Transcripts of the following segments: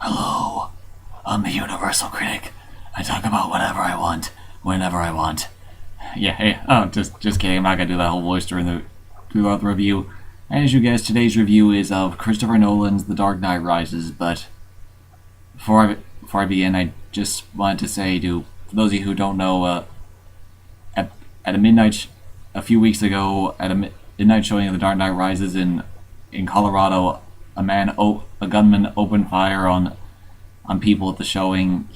Hello, I'm the Universal Critic. I talk about whatever I want, whenever I want. Yeah, hey, oh, just kidding. I'm not gonna do that whole voice throughout the review. As you guessed, today's review is of Christopher Nolan's The Dark Knight Rises. But before I begin, I just wanted to say for those of you who don't know, at a a few weeks ago, at a midnight showing of The Dark Knight Rises in Colorado, a gunman opened fire on people at the showing.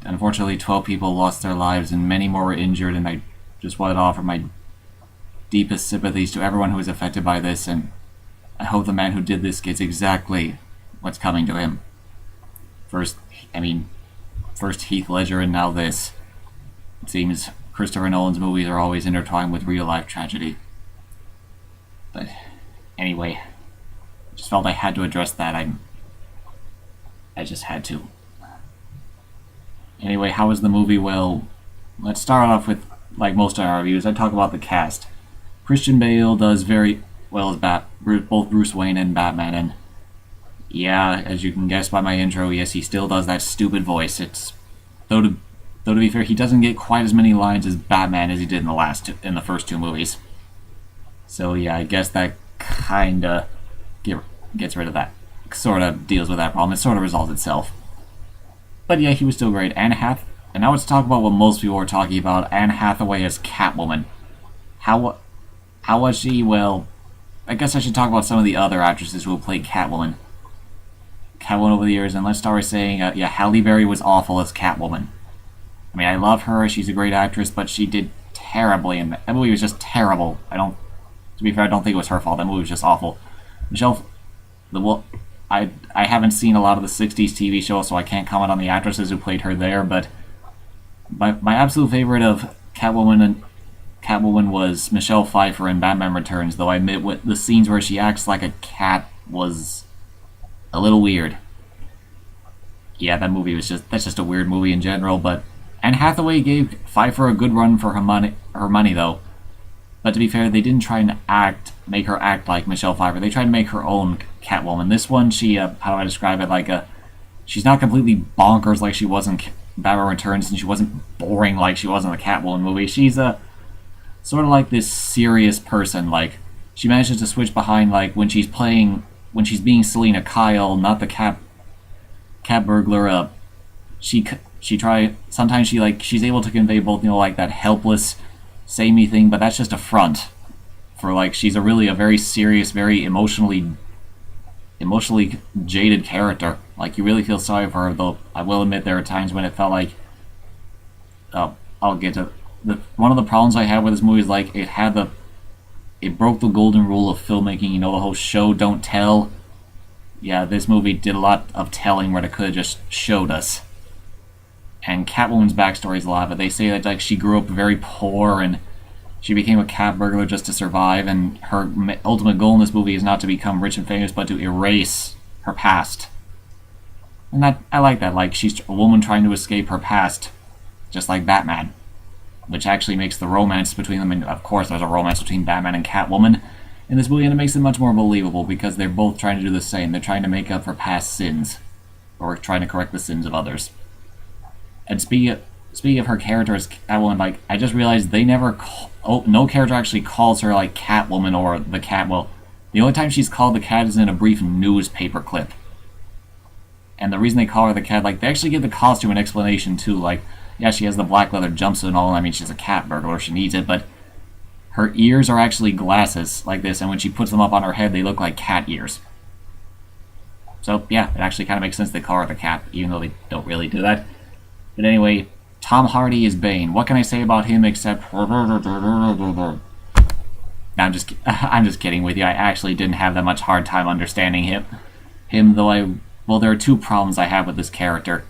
Unfortunately, 12 people lost their lives and many more were injured, and I just wanted to offer my deepest sympathies to everyone who was affected by this, and I hope the man who did this gets exactly what's coming to him. First Heath Ledger and now this. It seems Christopher Nolan's movies are always intertwined with real-life tragedy. But anyway, I just felt I had to address that. I just had to. Anyway, how was the movie? Well, let's start off with, like most of our reviews, I talk about the cast. Christian Bale does very well as both Bruce Wayne and Batman, and yeah, as you can guess by my intro, yes, he still does that stupid voice. Though to be fair, he doesn't get quite as many lines as Batman as he did in the first two movies. So yeah, I guess that kinda gets rid of that. Sort of deals with that problem. It sort of resolves itself. But yeah, he was still great. And now let's talk about what most people were talking about. Anne Hathaway as Catwoman. How was she? Well, I guess I should talk about some of the other actresses who have played Catwoman over the years. And let's start by saying, Halle Berry was awful as Catwoman. I mean, I love her. She's a great actress, but she did terribly. And that movie was just terrible. To be fair, I don't think it was her fault. That movie was just awful. I haven't seen a lot of the 60s TV shows, so I can't comment on the actresses who played her there, but my absolute favorite of Catwoman was Michelle Pfeiffer in Batman Returns, though I admit the scenes where she acts like a cat was a little weird. Yeah, that's just a weird movie in general, but Anne Hathaway gave Pfeiffer a good run for her money though. But to be fair, they didn't try and make her act like Michelle Pfeiffer. They tried to make her own Catwoman. This one, how do I describe it? She's not completely bonkers like she was in Batman Returns, and she wasn't boring like she was in the Catwoman movie. She's sort of like this serious person. Like, she manages to switch behind, like, when she's being Selena Kyle, not the cat burglar. Sometimes she's able to convey both, like that helpless, samey thing, but that's just a front for she's a very serious, very emotionally jaded character. Like, you really feel sorry for her, though I will admit there are times when it felt like I'll get to one of the problems I had with this movie is it broke the golden rule of filmmaking, the whole show don't tell. Yeah, this movie did a lot of telling where it could have just showed us. And Catwoman's backstory is a lot, but they say that she grew up very poor and she became a cat burglar just to survive, and her ultimate goal in this movie is not to become rich and famous, but to erase her past. And I like that. She's a woman trying to escape her past, just like Batman, which actually makes the romance between them, and of course there's a romance between Batman and Catwoman in this movie, and it makes it much more believable because they're both trying to do the same. They're trying to make up for past sins, or trying to correct the sins of others. And speaking of her character as Catwoman, I just realized no character actually calls her Catwoman or the Cat. Well, the only time she's called the Cat is in a brief newspaper clip. And the reason they call her the Cat, they actually give the costume an explanation too. Yeah, she has the black leather jumpsuit and all. I mean, she's a cat burglar, she needs it, but her ears are actually glasses like this, and when she puts them up on her head, they look like cat ears. So yeah, it actually kind of makes sense they call her the Cat, even though they don't really do that. But anyway, Tom Hardy is Bane. What can I say about him except... No, I'm just kidding with you. I actually didn't have that much hard time understanding him, though there are two problems I have with this character.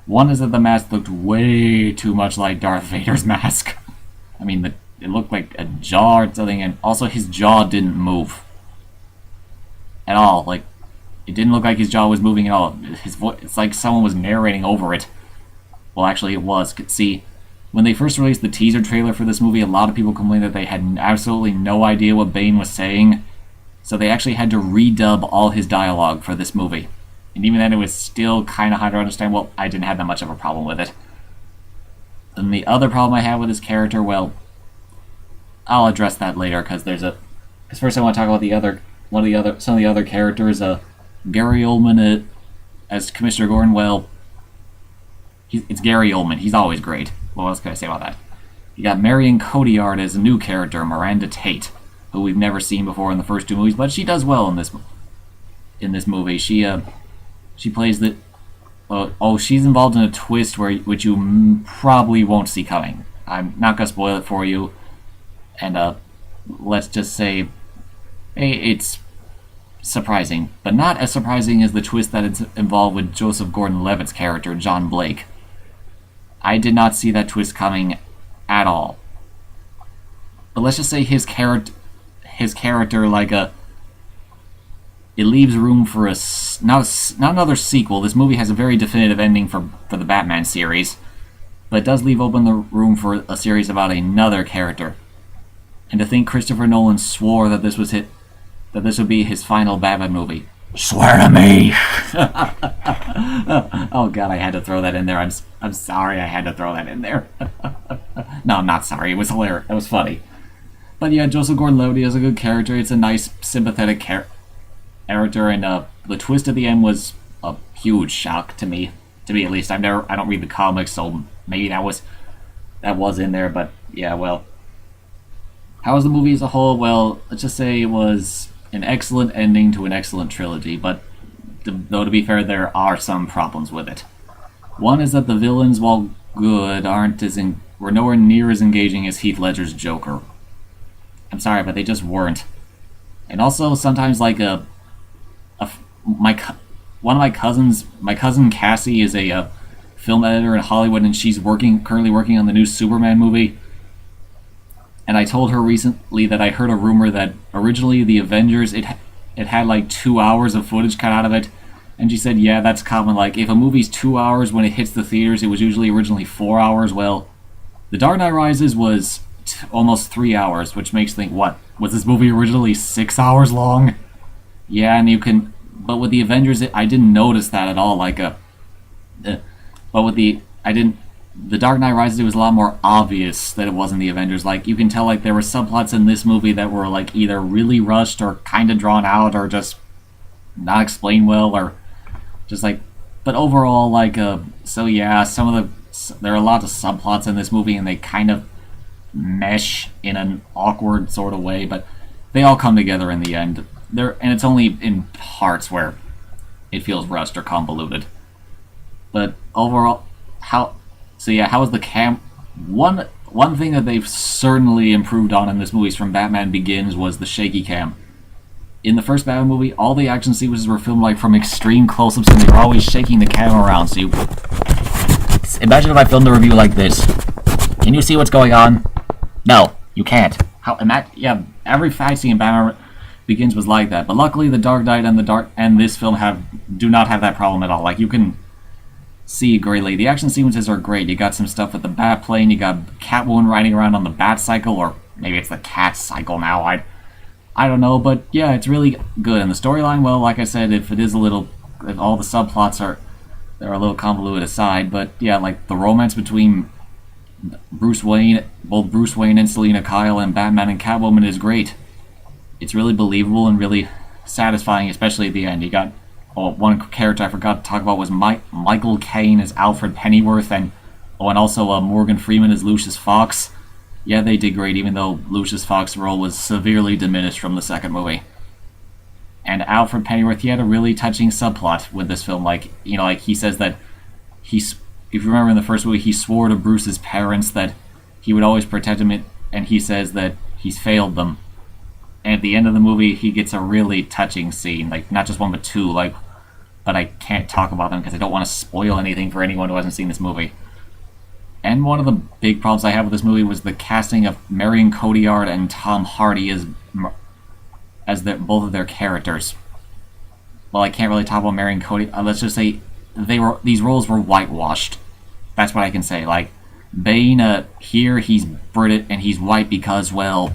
One is that the mask looked way too much like Darth Vader's mask. I mean, it looked like a jaw or something, and also his jaw didn't move at all. It didn't look like his jaw was moving at all. His voice, it's like someone was narrating over it. Well, actually, it was. See, when they first released the teaser trailer for this movie, a lot of people complained that they had absolutely no idea what Bane was saying, so they actually had to redub all his dialogue for this movie. And even then, it was still kind of hard to understand. Well, I didn't have that much of a problem with it. And the other problem I have with his character, well, I'll address that later because Because first, I want to talk about some of the other characters. Gary Oldman as Commissioner Gordon. Well, it's Gary Oldman. He's always great. What else can I say about that? You got Marion Cotillard as a new character, Miranda Tate, who we've never seen before in the first two movies, but she does well in this movie. She plays the. She's involved in a twist which you probably won't see coming. I'm not gonna spoil it for you, and let's just say, it's surprising, but not as surprising as the twist that it's involved with Joseph Gordon-Levitt's character, John Blake. I did not see that twist coming at all. But let's just say his character, it leaves room for not another sequel. This movie has a very definitive ending for the Batman series, but it does leave open the room for a series about another character. And to think Christopher Nolan swore that this would be his final Batman movie. Swear to me! Oh god, I had to throw that in there. I'm sorry I had to throw that in there. No, I'm not sorry. It was hilarious. It was funny. But yeah, Joseph Gordon-Levitt is a good character. It's a nice, sympathetic character, and the twist at the end was a huge shock to me. To me, at least. I don't read the comics, so maybe that was in there. But yeah, well, how was the movie as a whole? Well, let's just say it was an excellent ending to an excellent trilogy. But though to be fair, there are some problems with it. One is that the villains, while good, were nowhere near as engaging as Heath Ledger's Joker. I'm sorry, but they just weren't. And also, sometimes my cousin Cassie is a film editor in Hollywood, and she's currently working on the new Superman movie. And I told her recently that I heard a rumor that originally the Avengers, it had like 2 hours of footage cut out of it. And she said, yeah, that's common. Like, if a movie's 2 hours when it hits the theaters, it was usually originally 4 hours. Well, The Dark Knight Rises was almost 3 hours, which makes you think, what? Was this movie originally 6 hours long? Yeah, and but with the Avengers, I didn't notice that at all. The Dark Knight Rises, it was a lot more obvious that it wasn't the Avengers. Like, you can tell, like, there were subplots in this movie that were, like, either really rushed or kind of drawn out or just not explained well, or just, like... But overall, so yeah, there are a lot of subplots in this movie, and they kind of mesh in an awkward sort of way, but they all come together in the end. And it's only in parts where it feels rushed or convoluted. But overall, how was the cam? One thing that they've certainly improved on in this movie from Batman Begins was the shaky cam. In the first Batman movie, all the action sequences were filmed from extreme close-ups, and they were always shaking the camera around. So imagine if I filmed a review like this. Can you see what's going on? No, you can't. Every fight scene in Batman Begins was like that. But luckily, The Dark Knight and this film do not have that problem at all. Like, you can see greatly. The action sequences are great. You got some stuff with the bat plane. You got Catwoman riding around on the bat cycle, or maybe it's the cat cycle now. I don't know, but yeah, it's really good. And the storyline, well, like I said, if all the subplots they're a little convoluted aside, but yeah, like the romance between both Bruce Wayne and Selina Kyle and Batman and Catwoman is great. It's really believable and really satisfying, especially at the end. You got one character I forgot to talk about was Michael Caine as Alfred Pennyworth, and also Morgan Freeman as Lucius Fox. Yeah, they did great, even though Lucius Fox's role was severely diminished from the second movie. And Alfred Pennyworth, he had a really touching subplot with this film. He says that if you remember in the first movie, he swore to Bruce's parents that he would always protect him, and he says that he's failed them. And at the end of the movie, he gets a really touching scene, not just one but two, but I can't talk about them because I don't want to spoil anything for anyone who hasn't seen this movie. And one of the big problems I have with this movie was the casting of Marion Cotillard and Tom Hardy as both of their characters. Well, I can't really talk about Marion Cotillard. Let's just say these roles were whitewashed. That's what I can say. Bane, here he's British and he's white because, well,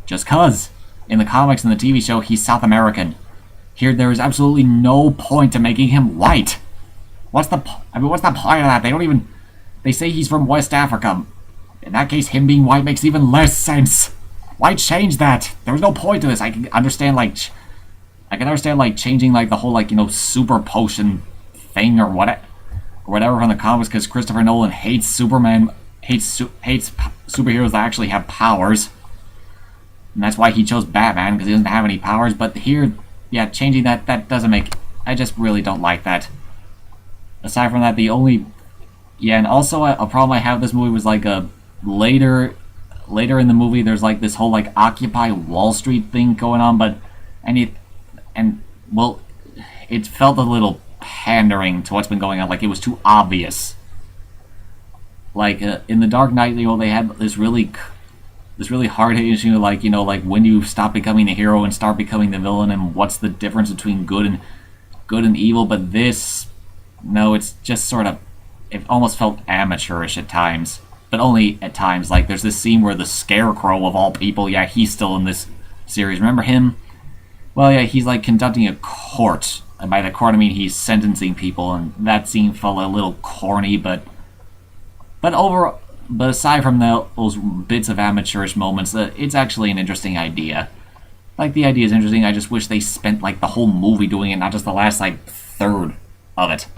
just cuz. In the comics and the TV show, he's South American. Here, there is absolutely no point to making him white. What's the point of that? They don't even... They say he's from West Africa. In that case, him being white makes even less sense. Why change that? There was no point to this. I can understand, like... changing, like, the whole, like, you know, super potion thing or whatever from the comics, because Christopher Nolan hates Superman... hates superheroes that actually have powers. And that's why he chose Batman, because he doesn't have any powers. But here, yeah, changing that doesn't make... I just really don't like that. Aside from that, the only... Yeah, and also a problem I have with this movie was, like, later in the movie, there's, like, this whole, like, Occupy Wall Street thing going on, but... well, it felt a little pandering to what's been going on. Like, it was too obvious. Like, in The Dark Knight, you know, they had this really hard-hitting issue, like, you know, like, when you stop becoming the hero and start becoming the villain, and what's the difference between good and evil. But this, no, it's just sort of, it almost felt amateurish at times, but only at times. Like, there's this scene where the Scarecrow, of all people, yeah, he's still in this series. Remember him? Well, yeah, he's, like, conducting a court, and by the court I mean he's sentencing people, and that scene felt a little corny, but aside from those bits of amateurish moments, it's actually an interesting idea. Like, the idea is interesting, I just wish they spent, like, the whole movie doing it, not just the last, like, third of it.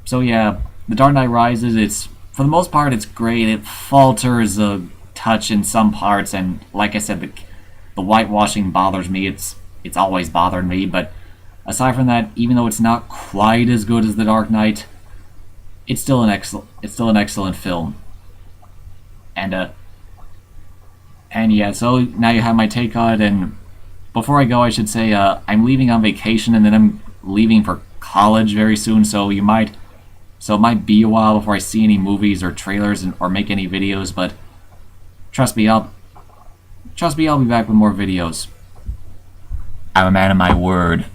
So yeah, The Dark Knight Rises, for the most part, it's great. It falters a touch in some parts, and like I said, the whitewashing bothers me. It's always bothered me, but aside from that, even though it's not quite as good as The Dark Knight, it's still an excellent film. And yeah, so now you have my take on it, and before I go, I should say, I'm leaving on vacation, and then I'm leaving for college very soon, so it might be a while before I see any movies or trailers or make any videos, but trust me, I'll be back with more videos. I'm a man of my word.